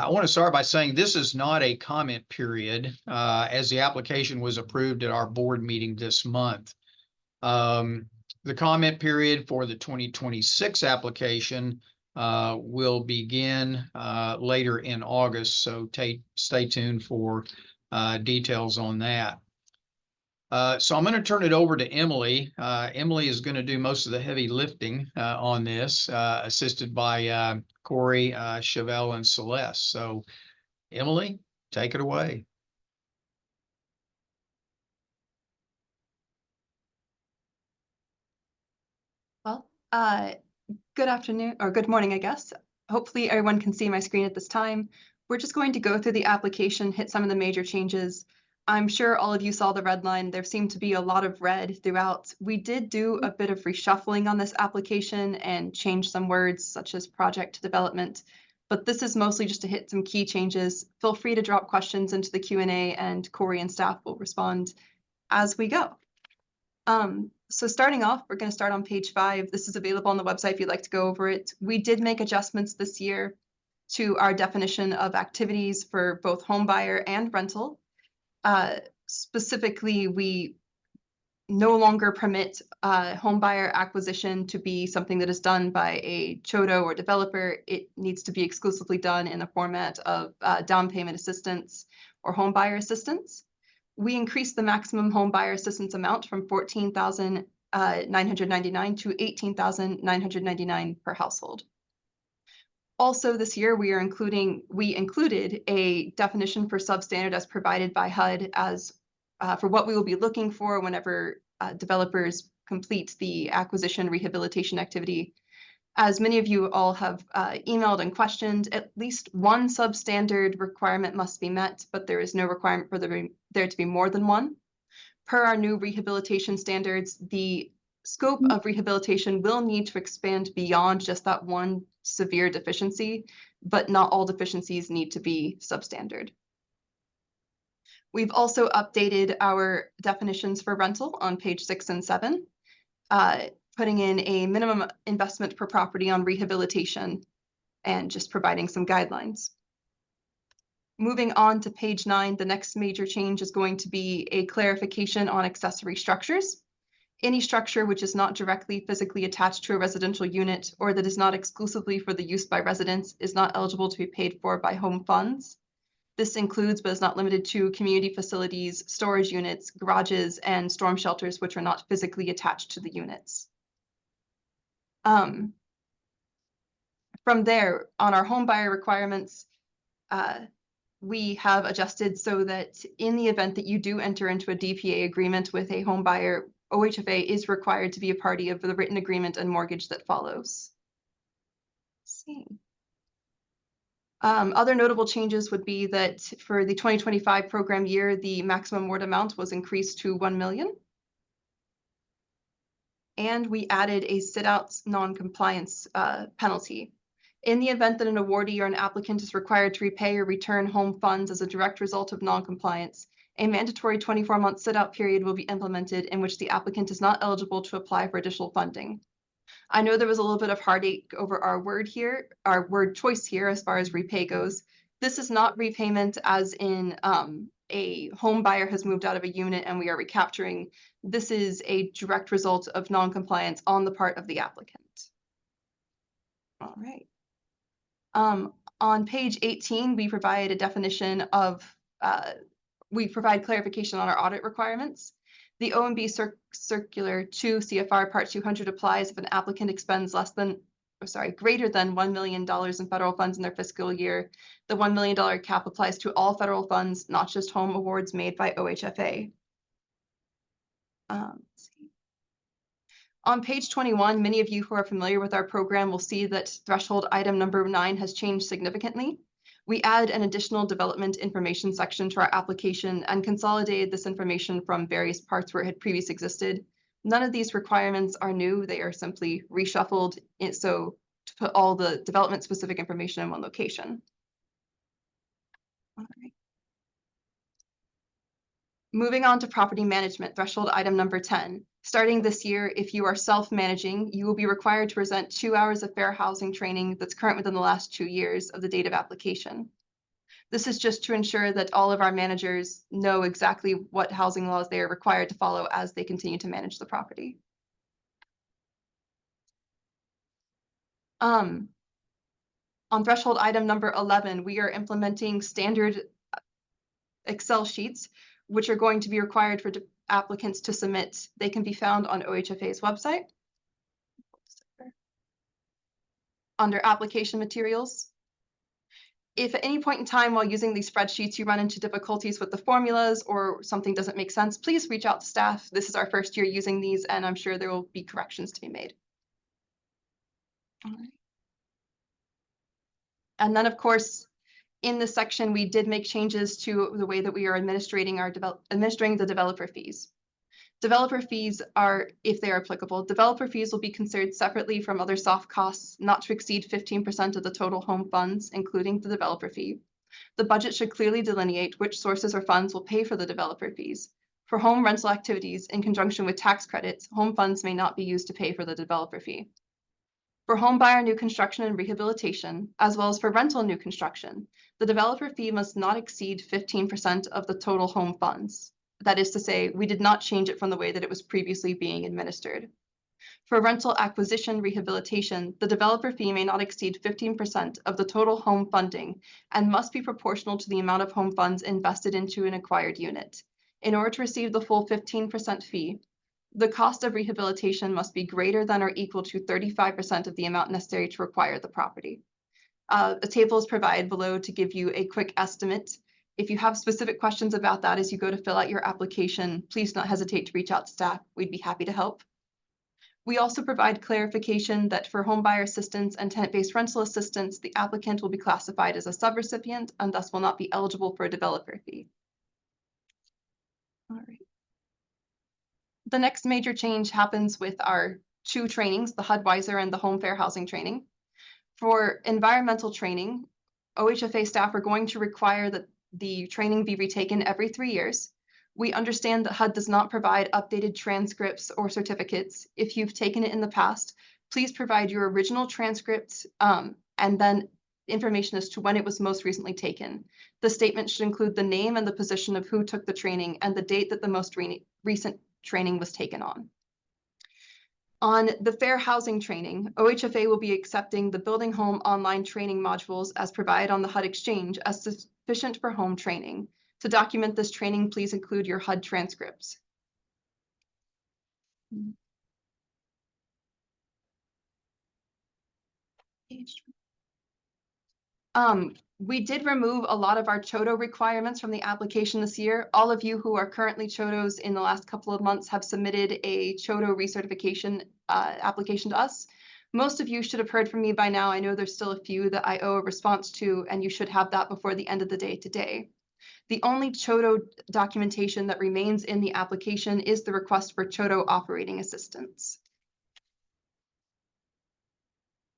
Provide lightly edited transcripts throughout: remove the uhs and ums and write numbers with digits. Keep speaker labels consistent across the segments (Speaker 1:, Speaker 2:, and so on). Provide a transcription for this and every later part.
Speaker 1: I want to start by saying this is not a comment period, as the application was approved at our board meeting this month. The comment period for the 2026 application will begin later in August, so stay tuned for details on that. So I'm going to turn it over to Emily. Emily is going to do most of the heavy lifting on this, assisted by Corey, Chevelle, and Celeste. So Emily, take it away.
Speaker 2: Well, good afternoon or good morning, I guess. Hopefully everyone can see my screen at this time. We're just going to go through the application, hit some of the major changes. I'm sure all of you saw the red line. There seemed to be a lot of red throughout. We did do a bit of reshuffling on this application and change some words such as project to development, but this is mostly just to hit some key changes. Feel free to drop questions into the Q&A and Corey and staff will respond as we go. So starting off, we're going to start on page 5. This is available on the website if you'd like to go over it. We did make adjustments this year to our definition of activities for both home buyer and rental. Specifically, we no longer permit home buyer acquisition to be something that is done by a CHODO or developer. It needs to be exclusively done in the format of down payment assistance or home buyer assistance. We increased the maximum home buyer assistance amount from $14,999 to $18,999 per household. Also this year, we included a definition for substandard as provided by HUD as for what we will be looking for whenever developers complete the acquisition rehabilitation activity. As many of you all have emailed and questioned, at least one substandard requirement must be met, but there is no requirement for there to be more than one. Per our new rehabilitation standards, the scope of rehabilitation will need to expand beyond just that one severe deficiency, but not all deficiencies need to be substandard. We've also updated our definitions for rental on page 6 and 7. Putting in a minimum investment per property on rehabilitation and just providing some guidelines. Moving on to page 9, the next major change is going to be a clarification on accessory structures. Any structure which is not directly physically attached to a residential unit or that is not exclusively for the use by residents is not eligible to be paid for by home funds. This includes, but is not limited to, community facilities, storage units, garages, and storm shelters which are not physically attached to the units. From there, on our home buyer requirements, we have adjusted so that in the event that you do enter into a DPA agreement with a home buyer, OHFA is required to be a party of the written agreement and mortgage that follows. Let's see. Other notable changes would be that for the 2025 program year, the maximum award amount was increased to $1 million. And we added a sit-out non-compliance penalty. In the event that an awardee or an applicant is required to repay or return home funds as a direct result of non-compliance, a mandatory 24-month sit-out period will be implemented in which the applicant is not eligible to apply for additional funding. I know there was a little bit of heartache over our word choice here as far as repay goes. This is not repayment as in a home buyer has moved out of a unit and we are recapturing. This is a direct result of non-compliance on the part of the applicant. All right. On page 18, we provide a definition of, we provide clarification on our audit requirements. The OMB Circular 2 CFR Part 200 applies if an applicant expends greater than $1 million in federal funds in their fiscal year. The $1 million cap applies to all federal funds, not just home awards made by OHFA. Let's see. On page 21, many of you who are familiar with our program will see that threshold item number 9 has changed significantly. We added an additional development information section to our application and consolidated this information from various parts where it had previously existed. None of these requirements are new. They are simply reshuffled so to put all the development specific information in one location. All right. Moving on to property management, threshold item number 10. Starting this year, if you are self-managing, you will be required to present 2 hours of fair housing training that's current within the last 2 years of the date of application. This is just to ensure that all of our managers know exactly what housing laws they are required to follow as they continue to manage the property. On threshold item number 11, we are implementing standard Excel sheets, which are going to be required for applicants to submit. They can be found on OHFA's website. Under application materials. If at any point in time while using these spreadsheets you run into difficulties with the formulas or something doesn't make sense, please reach out to staff. This is our first year using these, and I'm sure there will be corrections to be made. All right. And then, of course, in this section, we did make changes to the way that we are administering the developer fees. Developer fees are, if they are applicable, developer fees will be considered separately from other soft costs, not to exceed 15% of the total home funds, including the developer fee. The budget should clearly delineate which sources or funds will pay for the developer fees. For home rental activities in conjunction with tax credits, home funds may not be used to pay for the developer fee. For home buyer new construction and rehabilitation, as well as for rental new construction, the developer fee must not exceed 15% of the total home funds. That is to say, we did not change it from the way that it was previously being administered. For rental acquisition rehabilitation, the developer fee may not exceed 15% of the total home funding and must be proportional to the amount of home funds invested into an acquired unit. In order to receive the full 15% fee, the cost of rehabilitation must be greater than or equal to 35% of the amount necessary to acquire the property. A table is provided below to give you a quick estimate. If you have specific questions about that as you go to fill out your application, please don't hesitate to reach out to staff. We'd be happy to help. We also provide clarification that for home buyer assistance and tenant-based rental assistance, the applicant will be classified as a subrecipient and thus will not be eligible for a developer fee. All right. The next major change happens with our two trainings, the HUD-Weiser and the Home Fair Housing training. For environmental training, OHFA staff are going to require that the training be retaken every 3 years. We understand that HUD does not provide updated transcripts or certificates. If you've taken it in the past, please provide your original transcripts and then information as to when it was most recently taken. The statement should include the name and the position of who took the training and the date that the most recent training was taken on. On the fair housing training, OHFA will be accepting the building home online training modules as provided on the HUD Exchange as sufficient for home training. To document this training, please include your HUD transcripts. We did remove a lot of our CHOTO requirements from the application this year. All of you who are currently CHOTOs in the last couple of months have submitted a CHOTO recertification application to us. Most of you should have heard from me by now. I know there's still a few that I owe a response to, and you should have that before the end of the day today. The only CHOTO documentation that remains in the application is the request for CHOTO operating assistance.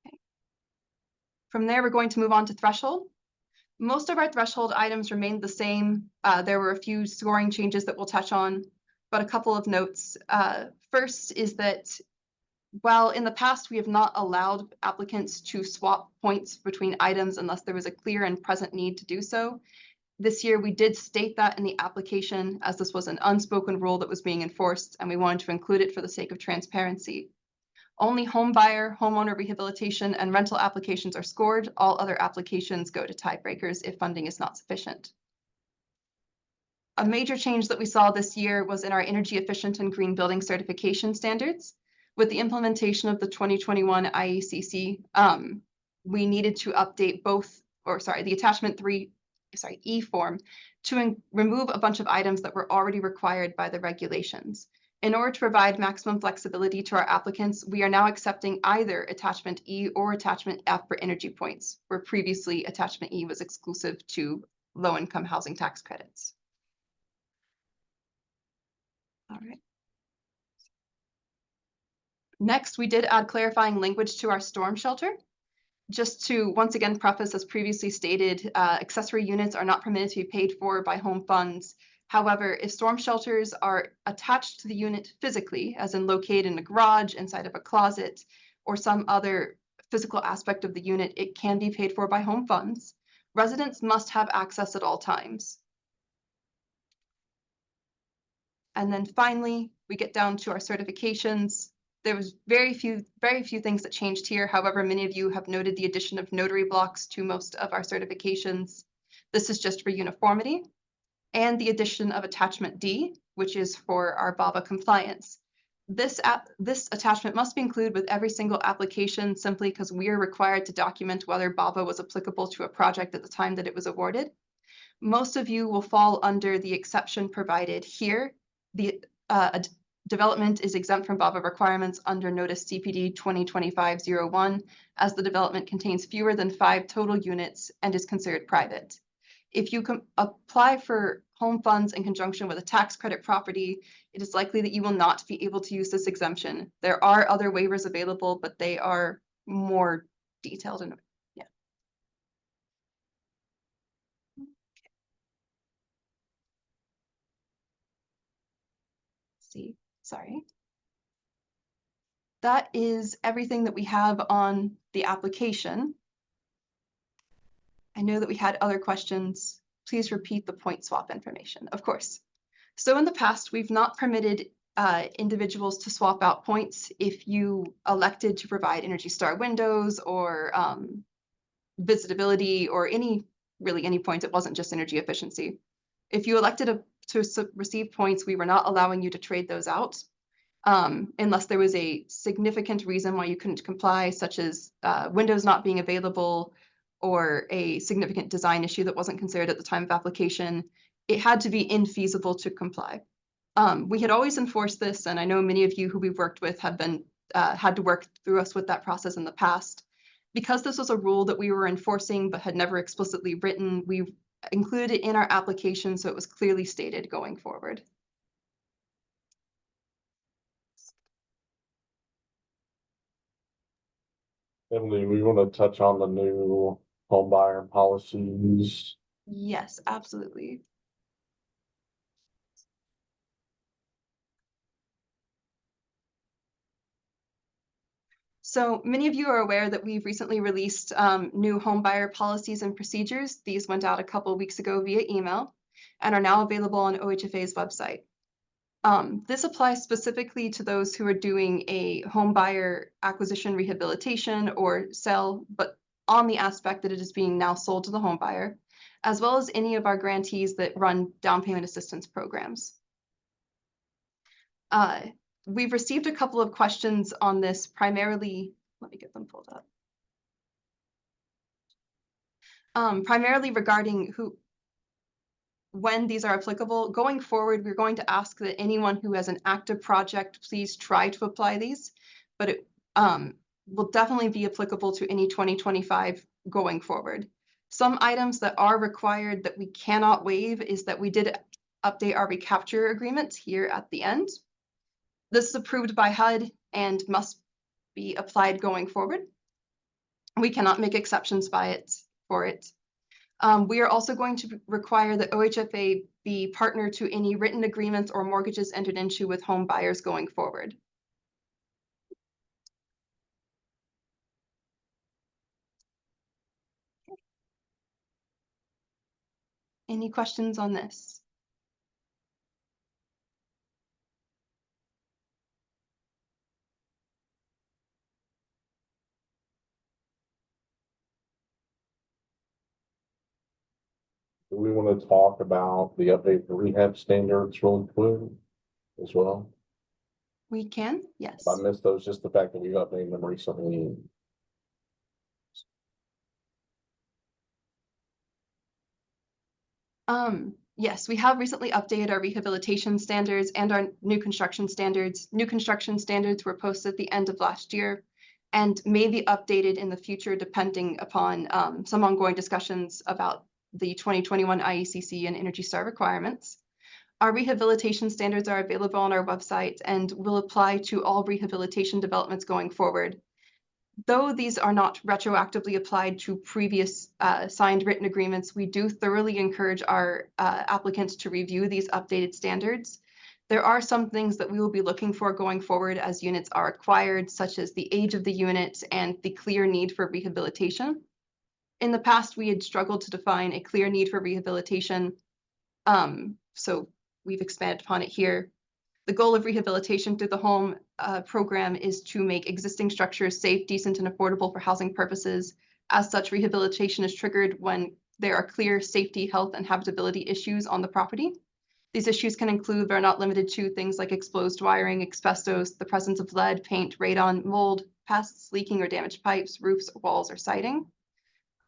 Speaker 2: Okay. From there, we're going to move on to threshold. Most of our threshold items remained the same. There were a few scoring changes that we'll touch on, but a couple of notes. First is that while in the past we have not allowed applicants to swap points between items unless there was a clear and present need to do so, this year we did state that in the application as this was an unspoken rule that was being enforced, and we wanted to include it for the sake of transparency. Only home buyer, homeowner rehabilitation, and rental applications are scored. All other applications go to tiebreakers if funding is not sufficient. A major change that we saw this year was in our energy efficient and green building certification standards. With the implementation of the 2021 IECC, we needed to update the attachment E form to remove a bunch of items that were already required by the regulations. In order to provide maximum flexibility to our applicants, we are now accepting either attachment E or attachment F for energy points, where previously attachment E was exclusive to low-income housing tax credits. All right. Next, we did add clarifying language to our storm shelter. Just to once again preface, as previously stated, accessory units are not permitted to be paid for by home funds. However, if storm shelters are attached to the unit physically, as in located in a garage, inside of a closet, or some other physical aspect of the unit, it can be paid for by home funds. Residents must have access at all times. And then finally, we get down to our certifications. There was very few things that changed here. However, many of you have noted the addition of notary blocks to most of our certifications. This is just for uniformity. And the addition of attachment D, which is for our BABA compliance. This attachment must be included with every single application simply because we are required to document whether BABA was applicable to a project at the time that it was awarded. Most of you will fall under the exception provided here. The development is exempt from BABA requirements under Notice CPD 2025-01 as the development contains fewer than 5 total units and is considered private. If you apply for home funds in conjunction with a tax credit property, it is likely that you will not be able to use this exemption. There are other waivers available, but they are more detailed and yeah. See, sorry. That is everything that we have on the application. I know that we had other questions. Please repeat the point swap information, of course. So in the past, we've not permitted individuals to swap out points if you elected to provide Energy Star windows or visitability or really any points. It wasn't just energy efficiency. If you elected to receive points, we were not allowing you to trade those out unless there was a significant reason why you couldn't comply, such as windows not being available or a significant design issue that wasn't considered at the time of application. It had to be infeasible to comply. We had always enforced this, and I know many of you who we've worked with have been had to work through us with that process in the past. Because this was a rule that we were enforcing but had never explicitly written, we included it in our application so it was clearly stated going forward.
Speaker 3: Emily, we want to touch on the new home buyer policies.
Speaker 2: Yes, absolutely. So many of you are aware that we've recently released new home buyer policies and procedures. These went out a couple of weeks ago via email and are now available on OHFA's website. This applies specifically to those who are doing a home buyer acquisition rehabilitation or sell, but on the aspect that it is being now sold to the home buyer, as well as any of our grantees that run down payment assistance programs. We've received a couple of questions on this, primarily, let me get them pulled up. Primarily regarding when these are applicable. Going forward, we're going to ask that anyone who has an active project, please try to apply these, but it will definitely be applicable to any 2025 going forward. Some items that are required that we cannot waive is that we did update our recapture agreements here at the end. This is approved by HUD and must be applied going forward. We cannot make exceptions for it. We are also going to require that OHFA be partner to any written agreements or mortgages entered into with home buyers going forward. Any questions on this?
Speaker 3: Do we want to talk about the update for rehab standards really quick as well?
Speaker 2: We can, yes.
Speaker 3: If I missed those, just the fact that we've updated them recently.
Speaker 2: Yes, we have recently updated our rehabilitation standards and our new construction standards. New construction standards were posted at the end of last year and may be updated in the future depending upon some ongoing discussions about the 2021 IECC and Energy Star requirements. Our rehabilitation standards are available on our website and will apply to all rehabilitation developments going forward. Though these are not retroactively applied to previous signed written agreements, we do thoroughly encourage our applicants to review these updated standards. There are some things that we will be looking for going forward as units are acquired, such as the age of the unit and the clear need for rehabilitation. In the past, we had struggled to define a clear need for rehabilitation. So we've expanded upon it here. The goal of rehabilitation through the home program is to make existing structures safe, decent, and affordable for housing purposes. As such, rehabilitation is triggered when there are clear safety, health, and habitability issues on the property. These issues can include, but are not limited to, things like exposed wiring, asbestos, the presence of lead, paint, radon, mold, pests, leaking or damaged pipes, roofs, walls, or siding,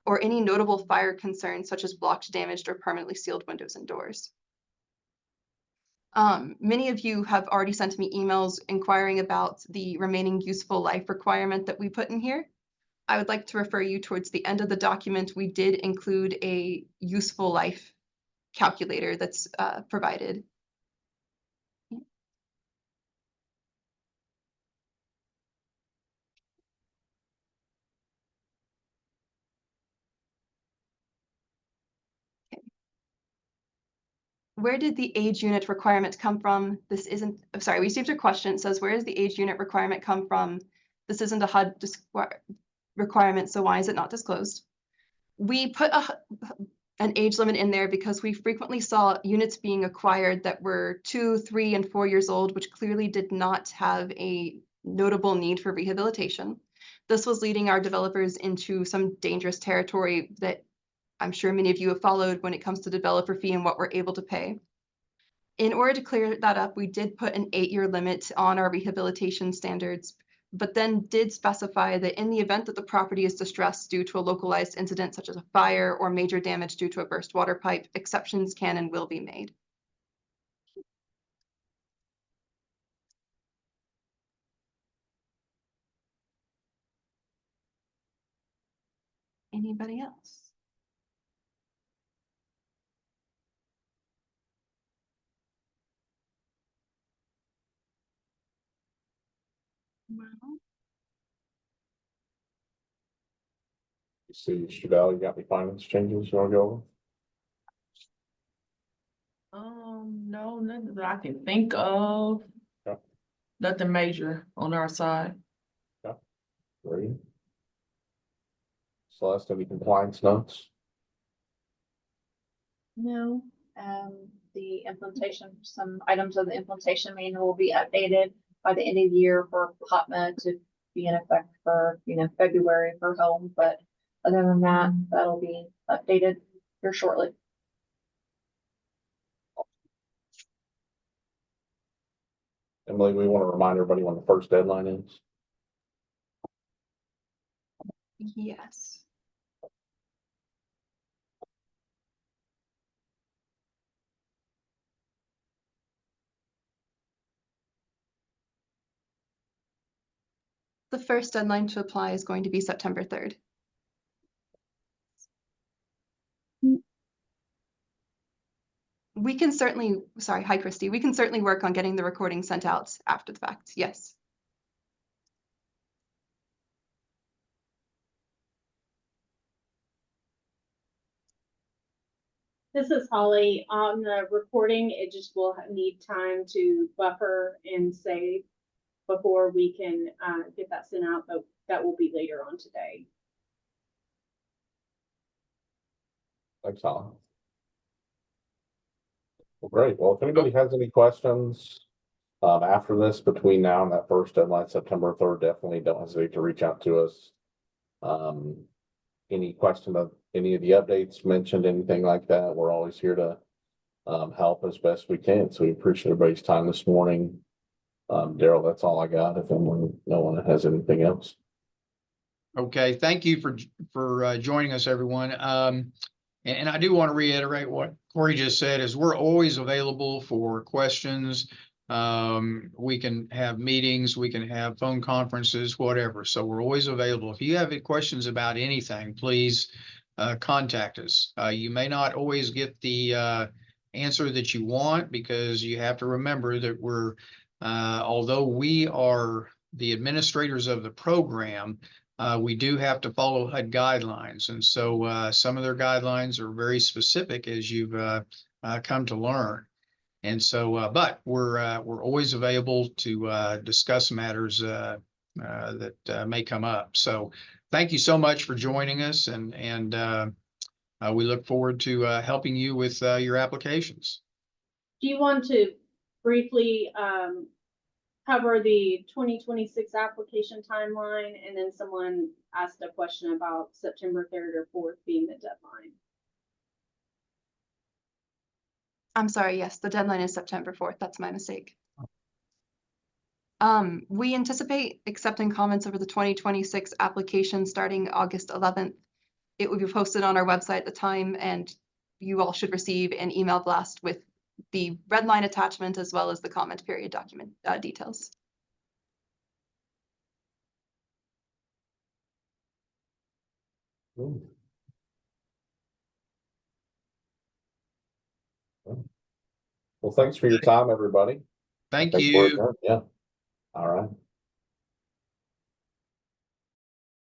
Speaker 2: or any notable fire concerns such as blocked, damaged, or permanently sealed windows and doors. Many of you have already sent me emails inquiring about the remaining useful life requirement that we put in here. I would like to refer you towards the end of the document. We did include a useful life calculator that's provided. Where did the age unit requirement come from? This isn't, I'm sorry, we received a question. It says, where does the age unit requirement come from? This isn't a HUD requirement, so why is it not disclosed? We put an age limit in there because we frequently saw units being acquired that were 2, 3, and 4 years old, which clearly did not have a notable need for rehabilitation. This was leading our developers into some dangerous territory that I'm sure many of you have followed when it comes to developer fee and what we're able to pay. In order to clear that up, we did put an 8-year limit on our rehabilitation standards, but then did specify that in the event that the property is distressed due to a localized incident such as a fire or major damage due to a burst water pipe, exceptions can and will be made. Anybody else? Well,
Speaker 3: You see, Chevelle, you got any finance changes you wanna go over?
Speaker 4: No, nothing that I can think of.
Speaker 3: Okay.
Speaker 4: Nothing major on our side.
Speaker 3: Great. Celeste, any compliance notes?
Speaker 5: No, the implementation, some items of the implementation manual will be updated by the end of the year for POTMA to be in effect for, February for home, but other than that, that'll be updated here shortly.
Speaker 3: Emily, we want to remind everybody when the first deadline is.
Speaker 2: yes. The first deadline to apply is going to be September 3rd. We can certainly, sorry, hi, Christy. We can certainly work on getting the recording sent out after the fact, yes.
Speaker 6: This is Holly. On the recording, it just will need time to buffer and save before we can get that sent out, but that will be later on today.
Speaker 3: Thanks, Holly. Well, great. Well, if anybody has any questions after this, between now and that first deadline, September 3rd, definitely don't hesitate to reach out to us. Any question of any of the updates mentioned, anything like that, we're always here to help as best we can. So we appreciate everybody's time this morning. Daryl, that's all I got. If no one has anything else.
Speaker 1: Okay, thank you for joining us, everyone. And I do want to reiterate what Corey just said, is we're always available for questions. We can have meetings, we can have phone conferences, whatever. So we're always available. If you have any questions about anything, please contact us. You may not always get the answer that you want, because you have to remember that we're, although we are the administrators of the program, we do have to follow HUD guidelines. And so some of their guidelines are very specific, as you've come to learn. And so, but we're always available to discuss matters that may come up. So thank you so much for joining us and we look forward to helping you with your applications.
Speaker 6: Do you want to briefly cover the 2026 application timeline? And then someone asked a question about September 3rd or 4th being the deadline.
Speaker 2: I'm sorry, yes, the deadline is September 4th. That's my mistake. We anticipate accepting comments over the 2026 application starting August 11th. It will be posted on our website at the time, and you all should receive an email blast with the red line attachment as well as the comment period document details.
Speaker 3: Well, thanks for your time, everybody. I
Speaker 1: Thank
Speaker 3: think we're
Speaker 1: you.
Speaker 3: done. Yeah. All right.